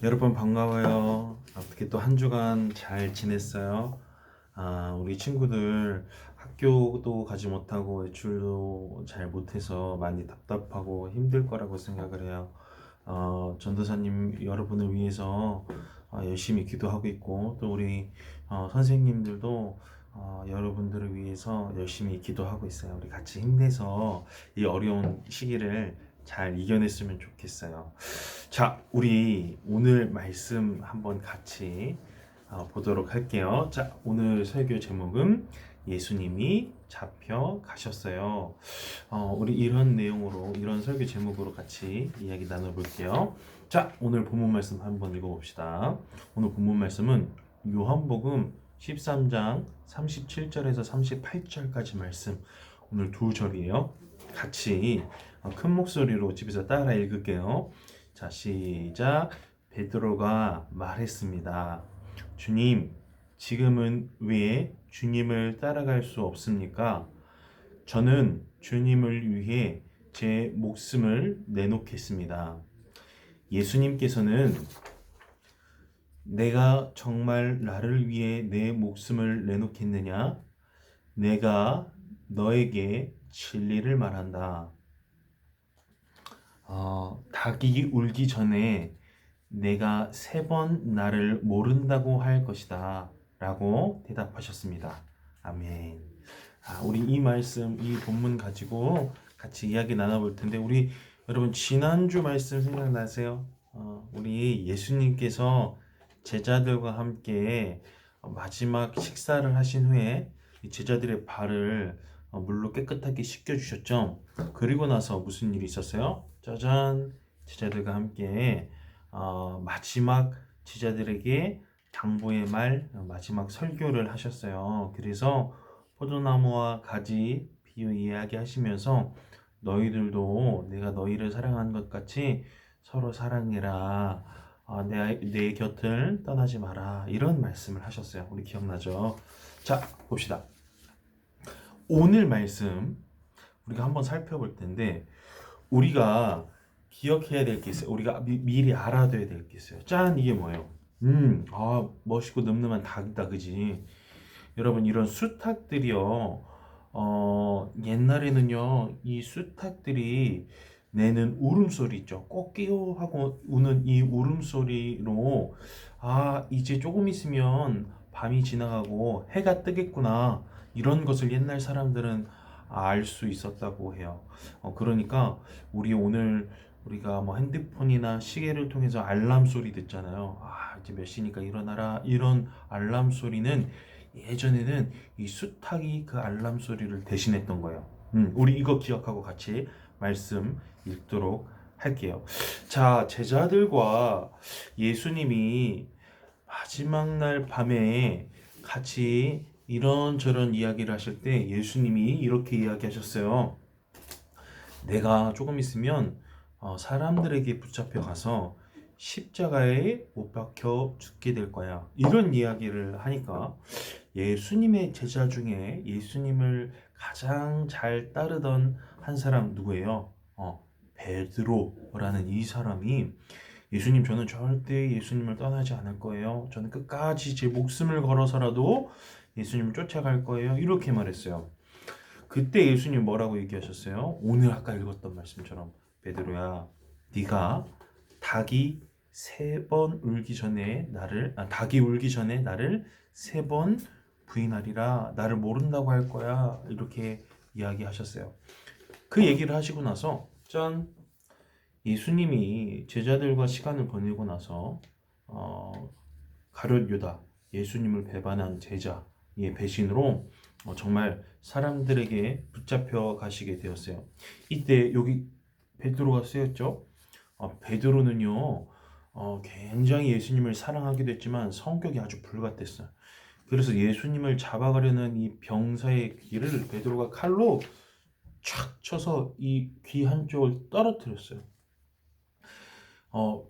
여러분 반가워요. 어떻게 또 한 주간 잘 지냈어요? 우리 친구들 학교도 가지 못하고 외출도 잘 못해서 많이 답답하고 힘들 거라고 생각을 해요. 전도사님 여러분을 위해서 열심히 기도하고 있고 또 우리 선생님들도 여러분들을 위해서 열심히 기도하고 있어요. 우리 같이 힘내서 이 어려운 시기를 잘 이겨냈으면 좋겠어요. 자, 우리 오늘 말씀 한번 같이 보도록 할게요. 자, 오늘 설교 제목은 예수님이 잡혀 가셨어요. 우리 이런 내용으로, 이런 설교 제목으로 같이 이야기 나눠볼게요. 자, 오늘 본문 말씀 한번 읽어봅시다. 오늘 본문 말씀은 요한복음 13장 37절에서 38절까지 말씀, 오늘 두 절이에요. 같이 큰 목소리로 집에서 따라 읽을게요. 자, 시작. 베드로가 말했습니다. 주님, 지금은 왜 주님을 따라갈 수 없습니까? 저는 주님을 위해 제 목숨을 내놓겠습니다. 예수님께서는 내가 정말 나를 위해 내 목숨을 내놓겠느냐? 내가 너에게 진리를 말한다. 닭이 울기 전에 내가 3번 나를 모른다고 할 것이다 라고 대답하셨습니다. 아멘. 우리 이 말씀, 이 본문 가지고 같이 이야기 나눠볼 텐데, 우리 여러분 지난주 말씀 생각나세요? 우리 예수님께서 제자들과 함께 마지막 식사를 하신 후에 제자들의 발을 물로 깨끗하게 씻겨주셨죠. 그리고 나서 무슨 일이 있었어요? 짜잔! 제자들과 함께 마지막 제자들에게 당부의 말, 마지막 설교를 하셨어요. 그래서 포도나무와 가지 비유 이야기하시면서 너희들도 내가 너희를 사랑한 것 같이 서로 사랑해라. 내 곁을 떠나지 마라. 이런 말씀을 하셨어요. 우리 기억나죠? 자, 봅시다. 오늘 말씀 우리가 한번 살펴볼 텐데, 우리가 기억해야 될 게 있어요. 우리가 미리 알아둬야 될 게 있어요. 짠! 이게 뭐예요? 멋있고 늠름한 닭이다, 그지? 여러분, 이런 수탉들이요, 옛날에는요, 이 수탉들이 내는 울음소리 있죠. 꼬끼요 하고 우는 이 울음소리로, 이제 조금 있으면 밤이 지나가고 해가 뜨겠구나. 이런 것을 옛날 사람들은 알 수 있었다고 해요. 그러니까 우리가 뭐 핸드폰이나 시계를 통해서 알람 소리 듣잖아요. 이제 몇 시니까 일어나라. 이런 알람 소리는 예전에는 이 수탉이 그 알람 소리를 대신했던 거예요. 우리 이거 기억하고 같이 말씀 읽도록 할게요. 자, 제자들과 예수님이 마지막 날 밤에 같이 이런저런 이야기를 하실 때 예수님이 이렇게 이야기하셨어요. 내가 조금 있으면 사람들에게 붙잡혀 가서 십자가에 못 박혀 죽게 될 거야. 이런 이야기를 하니까 예수님의 제자 중에 예수님을 가장 잘 따르던 한 사람 누구예요? 베드로라는 이 사람이 예수님, 저는 절대 예수님을 떠나지 않을 거예요. 저는 끝까지 제 목숨을 걸어서라도 예수님을 쫓아갈 거예요. 이렇게 말했어요. 그때 예수님 뭐라고 얘기하셨어요? 오늘 아까 읽었던 말씀처럼, 베드로야, 네가 닭이 3번 울기 전에 닭이 울기 전에 나를 3번 부인하리라. 나를 모른다고 할 거야. 이렇게 이야기하셨어요. 그 얘기를 하시고 나서 짠! 예수님이 제자들과 시간을 보내고 나서 가룟 유다, 예수님을 배반한 제자의 배신으로 정말 사람들에게 붙잡혀 가시게 되었어요. 이때 여기 베드로가 쓰였죠. 베드로는요, 굉장히 예수님을 사랑하기도 했지만 성격이 아주 불같았어요. 그래서 예수님을 잡아가려는 이 병사의 귀를 베드로가 칼로 촥 쳐서 이 귀 한쪽을 떨어뜨렸어요.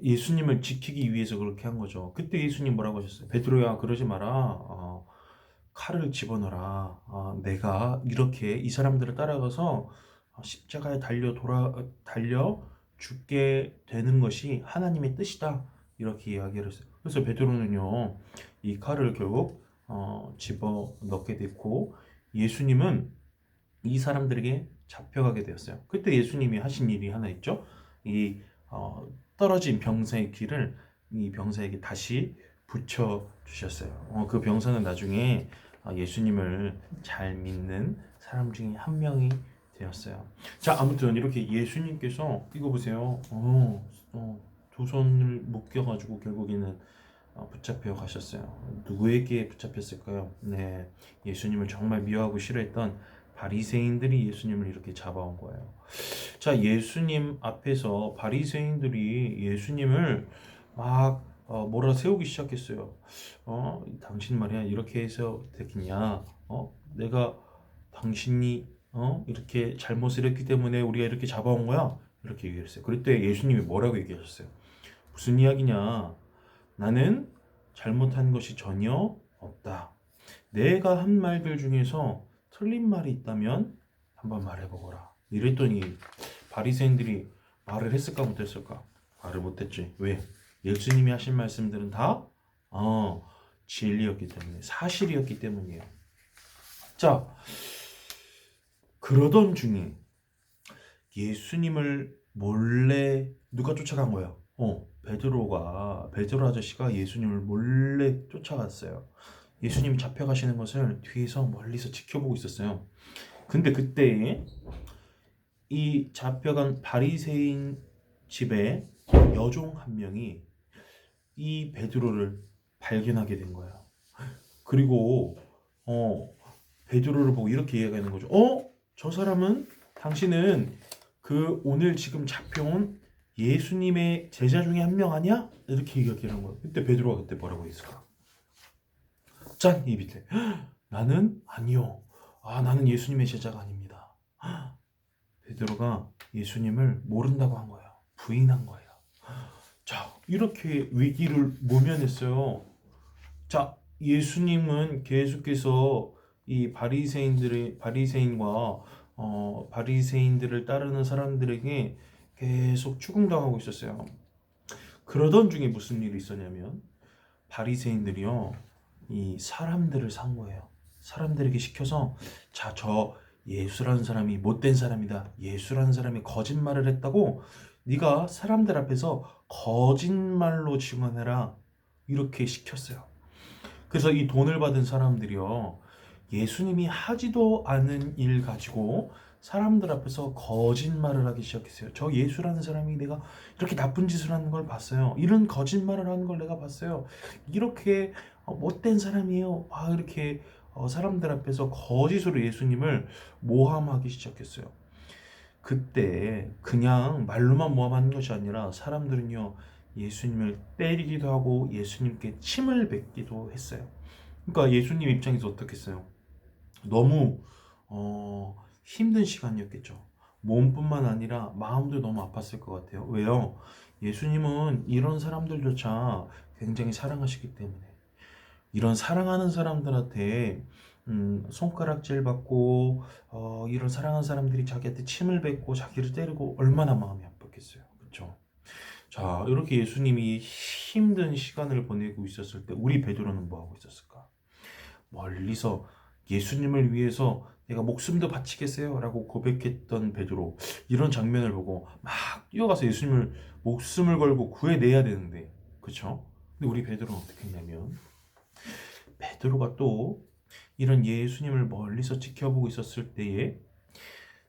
예수님을 지키기 위해서 그렇게 한 거죠. 그때 예수님 뭐라고 하셨어요? 베드로야, 그러지 마라. 칼을 집어넣어라. 내가 이렇게 이 사람들을 따라가서 십자가에 달려 죽게 되는 것이 하나님의 뜻이다. 이렇게 이야기를 했어요. 그래서 베드로는요, 이 칼을 결국 집어 넣게 됐고, 예수님은 이 사람들에게 잡혀가게 되었어요. 그때 예수님이 하신 일이 하나 있죠. 이 떨어진 병사의 귀를 이 병사에게 다시 붙여 주셨어요. 그 병사는 나중에 예수님을 잘 믿는 사람 중에 한 명이 되었어요. 자, 아무튼 이렇게 예수님께서 이거 보세요. 두 손을 묶여가지고 결국에는 붙잡혀 가셨어요. 누구에게 붙잡혔을까요? 네, 예수님을 정말 미워하고 싫어했던 바리새인들이 예수님을 이렇게 잡아온 거예요. 자, 예수님 앞에서 바리새인들이 예수님을 막 몰아세우기 시작했어요. 당신 말이야 이렇게 해서 되겠냐? 내가 당신이 이렇게 잘못을 했기 때문에 우리가 이렇게 잡아온 거야? 이렇게 얘기했어요. 그때 예수님이 뭐라고 얘기하셨어요? 무슨 이야기냐? 나는 잘못한 것이 전혀 없다. 내가 한 말들 중에서 틀린 말이 있다면 한번 말해보거라. 이랬더니 바리새인들이 말을 했을까 못했을까? 말을 못했지. 왜? 예수님이 하신 말씀들은 다 진리였기 때문에, 사실이었기 때문이에요. 자, 그러던 중에 예수님을 몰래 누가 쫓아간 거야? 베드로 아저씨가 예수님을 몰래 쫓아갔어요. 예수님이 잡혀가시는 것을 뒤에서 멀리서 지켜보고 있었어요. 근데 그때 이 잡혀간 바리새인 집에 여종 한 명이 이 베드로를 발견하게 된 거예요. 그리고 베드로를 보고 이렇게 이야기하는 거죠. 저 사람은 당신은 그 오늘 지금 잡혀온 예수님의 제자 중에 한 명 아니야? 이렇게 얘기하는 거예요. 그때 베드로가 그때 뭐라고 했을까? 짠! 이 밑에 나는 아니요. 나는 예수님의 제자가 아닙니다. 베드로가 예수님을 모른다고 한 거예요. 부인한 거예요. 자, 이렇게 위기를 모면했어요. 자, 예수님은 계속해서 이 바리새인과 바리새인들을 따르는 사람들에게 계속 추궁당하고 있었어요. 그러던 중에 무슨 일이 있었냐면 바리새인들이요, 이 사람들을 산 거예요. 사람들에게 시켜서 자, 저 예수라는 사람이 못된 사람이다. 예수라는 사람이 거짓말을 했다고 네가 사람들 앞에서 거짓말로 증언해라. 이렇게 시켰어요. 그래서 이 돈을 받은 사람들이요, 예수님이 하지도 않은 일 가지고 사람들 앞에서 거짓말을 하기 시작했어요. 저 예수라는 사람이 내가 이렇게 나쁜 짓을 하는 걸 봤어요. 이런 거짓말을 하는 걸 내가 봤어요. 이렇게 못된 사람이에요. 이렇게 사람들 앞에서 거짓으로 예수님을 모함하기 시작했어요. 그때 그냥 말로만 모함하는 것이 아니라 사람들은요, 예수님을 때리기도 하고 예수님께 침을 뱉기도 했어요. 그러니까 예수님 입장에서 어떻겠어요? 너무 힘든 시간이었겠죠. 몸뿐만 아니라 마음도 너무 아팠을 것 같아요. 왜요? 예수님은 이런 사람들조차 굉장히 사랑하시기 때문에, 이런 사랑하는 사람들한테 손가락질 받고 이런 사랑하는 사람들이 자기한테 침을 뱉고 자기를 때리고 얼마나 마음이 아팠겠어요. 그렇죠? 자, 이렇게 예수님이 힘든 시간을 보내고 있었을 때 우리 베드로는 뭐 하고 있었을까? 멀리서 예수님을 위해서 내가 목숨도 바치겠어요 라고 고백했던 베드로, 이런 장면을 보고 막 뛰어가서 예수님을 목숨을 걸고 구해내야 되는데, 그렇죠? 근데 우리 베드로는 어떻게 했냐면, 베드로가 또 이런 예수님을 멀리서 지켜보고 있었을 때에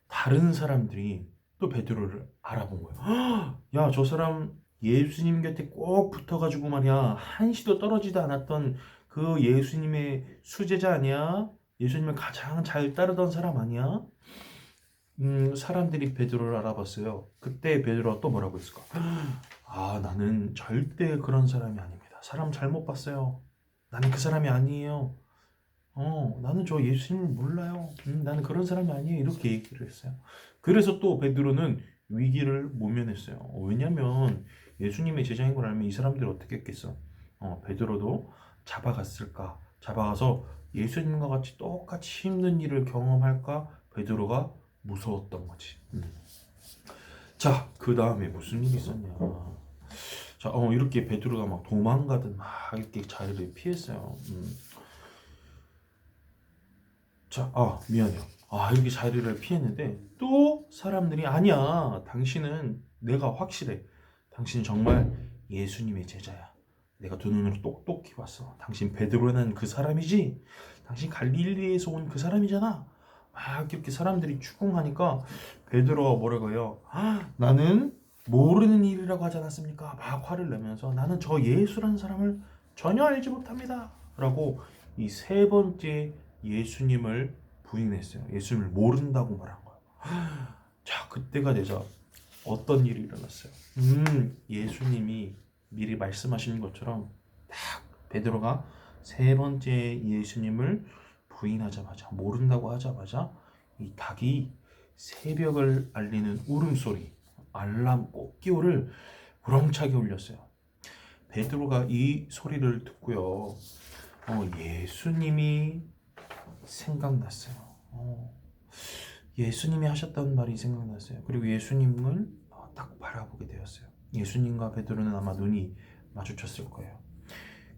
다른 사람들이 또 베드로를 알아본 거예요. 야, 저 사람 예수님 곁에 꼭 붙어가지고 말이야, 한시도 떨어지도 않았던 그 예수님의 수제자 아니야? 예수님을 가장 잘 따르던 사람 아니야? 사람들이 베드로를 알아봤어요. 그때 베드로가 또 뭐라고 했을까? 나는 절대 그런 사람이 아닙니다. 사람 잘못 봤어요. 나는 그 사람이 아니에요. 나는 저 예수님을 몰라요. 나는 그런 사람이 아니에요. 이렇게 얘기를 했어요. 그래서 또 베드로는 위기를 모면했어요. 왜냐면 예수님의 제자인 걸 알면 이 사람들이 어떻게 했겠어? 베드로도 잡아갔을까? 잡아가서 예수님과 같이 똑같이 힘든 일을 경험할까? 베드로가 무서웠던 거지. 자, 그 다음에 무슨 일이 있었냐? 자, 이렇게 베드로가 막 도망가듯 막 이렇게 자리를 피했어요. 자, 미안해요. 이렇게 자리를 피했는데 또 사람들이 아니야. 당신은 내가 확실해. 당신 정말 예수님의 제자야. 내가 두 눈으로 똑똑히 봤어. 당신 베드로는 그 사람이지? 당신 갈릴리에서 온 그 사람이잖아. 막 이렇게 사람들이 추궁하니까 베드로가 뭐라고 해요? 나는 모르는 일이라고 하지 않았습니까? 막 화를 내면서 나는 저 예수라는 사람을 전혀 알지 못합니다. 라고 이 세 번째 예수님을 부인했어요. 예수님을 모른다고 말한 거예요. 자, 그때가 되자 어떤 일이 일어났어요? 예수님이 미리 말씀하신 것처럼 딱 베드로가 세 번째 예수님을 부인하자마자 모른다고 하자마자 이 닭이 새벽을 알리는 울음소리, 알람 꽃기호를 우렁차게 울렸어요. 베드로가 이 소리를 듣고요. 예수님이 생각났어요. 예수님이 하셨던 말이 생각났어요. 그리고 예수님을 딱 바라보게 되었어요. 예수님과 베드로는 아마 눈이 마주쳤을 거예요.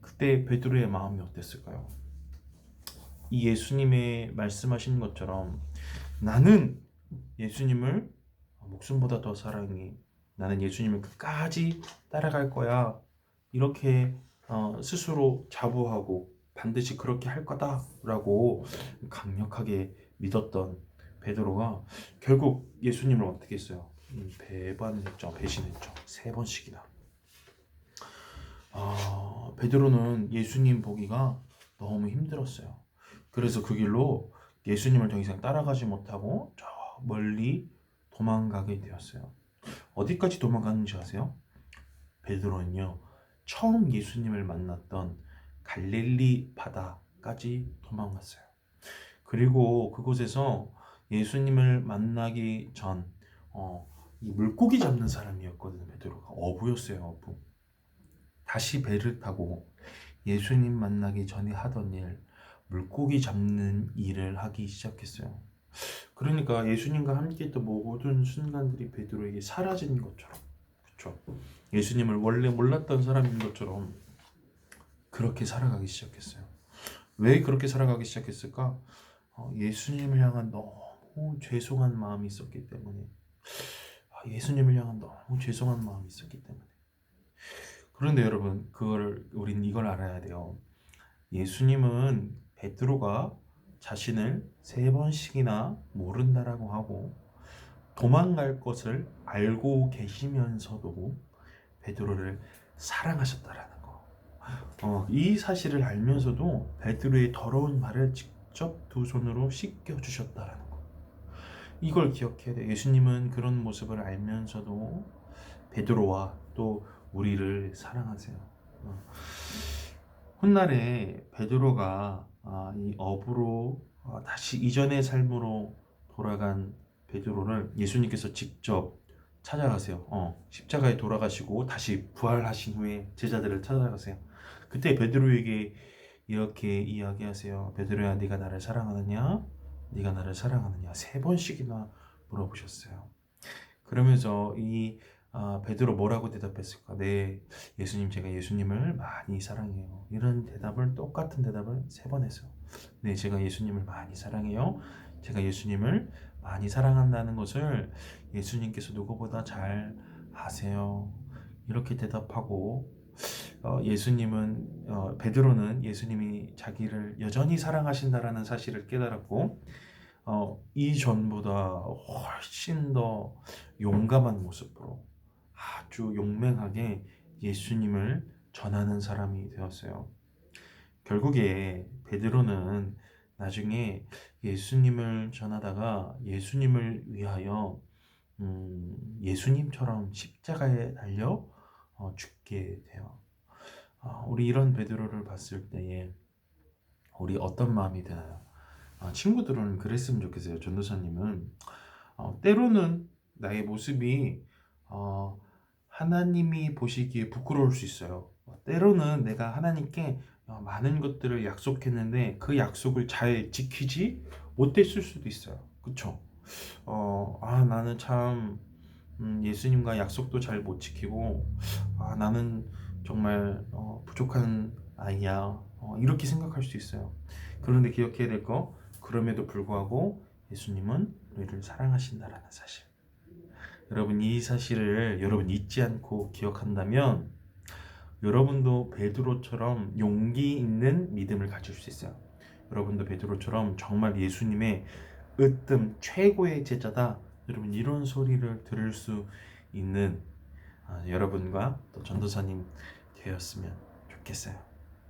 그때 베드로의 마음이 어땠을까요? 이 예수님의 말씀하신 것처럼 나는 예수님을 목숨보다 더 사랑해. 나는 예수님을 끝까지 따라갈 거야. 이렇게 스스로 자부하고 반드시 그렇게 할 거다라고 강력하게 믿었던 베드로가 결국 예수님을 어떻게 했어요? 배반했죠. 배신했죠. 세 번씩이나. 베드로는 예수님 보기가 너무 힘들었어요. 그래서 그 길로 예수님을 더 이상 따라가지 못하고 저 멀리 도망가게 되었어요. 어디까지 도망갔는지 아세요? 베드로는요, 처음 예수님을 만났던 갈릴리 바다까지 도망갔어요. 그리고 그곳에서 예수님을 만나기 전 이 물고기 잡는 사람이었거든요. 베드로가 어부였어요. 어부. 다시 배를 타고 예수님 만나기 전에 하던 일, 물고기 잡는 일을 하기 시작했어요. 그러니까 예수님과 함께 했던 모든 순간들이 베드로에게 사라진 것처럼, 그렇죠? 예수님을 원래 몰랐던 사람인 것처럼 그렇게 살아가기 시작했어요. 왜 그렇게 살아가기 시작했을까? 예수님을 향한 너무 죄송한 마음이 있었기 때문에. 예수님을 향한 너무 죄송한 마음이 있었기 때문에. 그런데 여러분, 우린 이걸 알아야 돼요. 예수님은 베드로가 자신을 세 번씩이나 모른다라고 하고 도망갈 것을 알고 계시면서도 베드로를 사랑하셨다라는 거. 이 사실을 알면서도 베드로의 더러운 말을 직접 두 손으로 씻겨 주셨다라는 거. 이걸 기억해야 돼. 예수님은 그런 모습을 알면서도 베드로와 또 우리를 사랑하세요. 훗날에 베드로가 이 어부로 다시 이전의 삶으로 돌아간 베드로를 예수님께서 직접 찾아가세요. 십자가에 돌아가시고 다시 부활하신 후에 제자들을 찾아가세요. 그때 베드로에게 이렇게 이야기하세요. 베드로야, 네가 나를 사랑하느냐? 네가 나를 사랑하느냐? 세 번씩이나 물어보셨어요. 그러면서 이 베드로 뭐라고 대답했을까? 네, 예수님, 제가 예수님을 많이 사랑해요. 이런 똑같은 대답을 세 번 했어요. 네, 제가 예수님을 많이 사랑해요. 제가 예수님을 많이 사랑한다는 것을 예수님께서 누구보다 잘 아세요. 이렇게 대답하고 베드로는 예수님이 자기를 여전히 사랑하신다라는 사실을 깨달았고 이전보다 훨씬 더 용감한 모습으로 아주 용맹하게 예수님을 전하는 사람이 되었어요. 결국에 베드로는 나중에 예수님을 전하다가 예수님을 위하여 예수님처럼 십자가에 달려 죽게 돼요. 우리 이런 베드로를 봤을 때에 우리 어떤 마음이 드나요? 친구들은 그랬으면 좋겠어요. 전도사님은 때로는 나의 모습이 하나님이 보시기에 부끄러울 수 있어요. 때로는 내가 하나님께 많은 것들을 약속했는데 그 약속을 잘 지키지 못했을 수도 있어요. 그쵸? 나는 참 예수님과 약속도 잘 못 지키고 나는 정말 부족한 아이야 이렇게 생각할 수 있어요. 그런데 기억해야 될 거, 그럼에도 불구하고 예수님은 우리를 사랑하신다라는 사실. 여러분, 이 사실을 여러분 잊지 않고 기억한다면 여러분도 베드로처럼 용기 있는 믿음을 가질 수 있어요. 여러분도 베드로처럼 정말 예수님의 으뜸 최고의 제자다, 여러분 이런 소리를 들을 수 있는 여러분과 또 전도사님 되었으면 좋겠어요.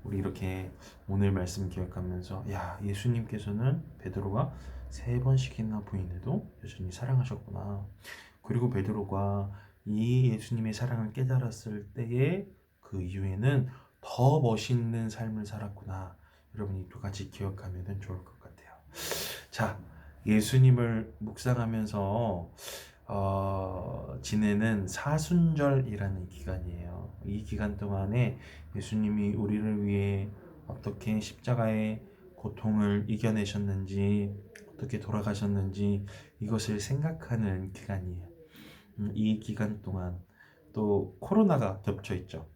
우리 이렇게 오늘 말씀 기억하면서 예수님께서는 베드로가 3번씩이나 부인해도 여전히 사랑하셨구나. 그리고 베드로가 이 예수님의 사랑을 깨달았을 때에 그 이후에는 더 멋있는 삶을 살았구나. 여러분이 두 가지 기억하면 좋을 것 같아요. 자, 예수님을 묵상하면서 지내는 사순절이라는 기간이에요. 이 기간 동안에 예수님이 우리를 위해 어떻게 십자가의 고통을 이겨내셨는지, 어떻게 돌아가셨는지 이것을 생각하는 기간이에요. 이 기간 동안 또 코로나가 겹쳐 있죠.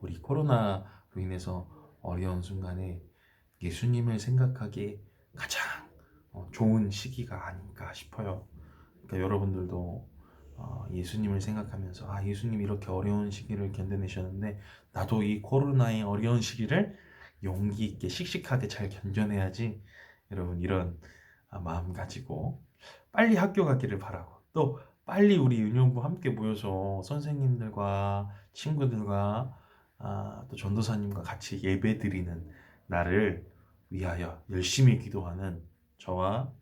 우리 코로나로 인해서 어려운 순간에 예수님을 생각하기에 가장 좋은 시기가 아닌가 싶어요. 그러니까 여러분들도 예수님을 생각하면서 예수님 이렇게 어려운 시기를 견뎌내셨는데 나도 이 코로나의 어려운 시기를 용기 있게 씩씩하게 잘 견뎌내야지. 여러분 이런 마음 가지고 빨리 학교 가기를 바라고, 또 빨리 우리 유년부 함께 모여서 선생님들과 친구들과 또 전도사님과 같이 예배 드리는 날을 위하여 열심히 기도하는 저와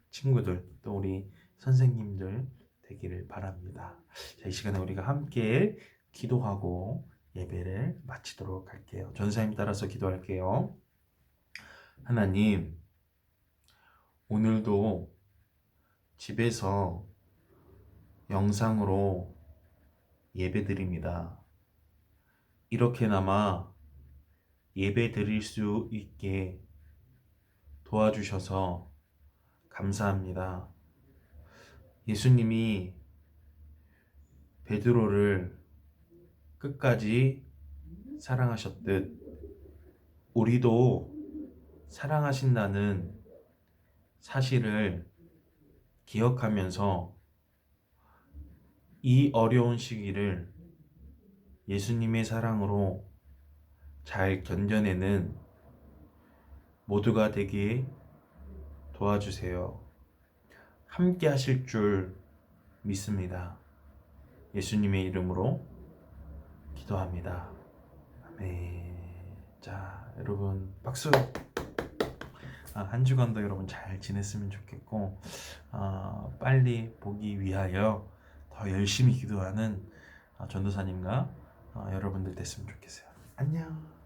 친구들, 또 우리 선생님들 되기를 바랍니다. 자, 이 시간에 우리가 함께 기도하고 예배를 마치도록 할게요. 전사님 따라서 기도할게요. 하나님, 오늘도 집에서 영상으로 예배 드립니다. 이렇게나마 예배 드릴 수 있게 도와주셔서 감사합니다. 예수님이 베드로를 끝까지 사랑하셨듯 우리도 사랑하신다는 사실을 기억하면서 이 어려운 시기를 예수님의 사랑으로 잘 견뎌내는 모두가 되기에 도와주세요. 함께 하실 줄 믿습니다. 예수님의 이름으로 기도합니다. 아멘. 자, 여러분 박수. 한 주간도 여러분 잘 지냈으면 좋겠고 빨리 보기 위하여 더 열심히 기도하는 전도사님과 여러분들 됐으면 좋겠어요. 안녕.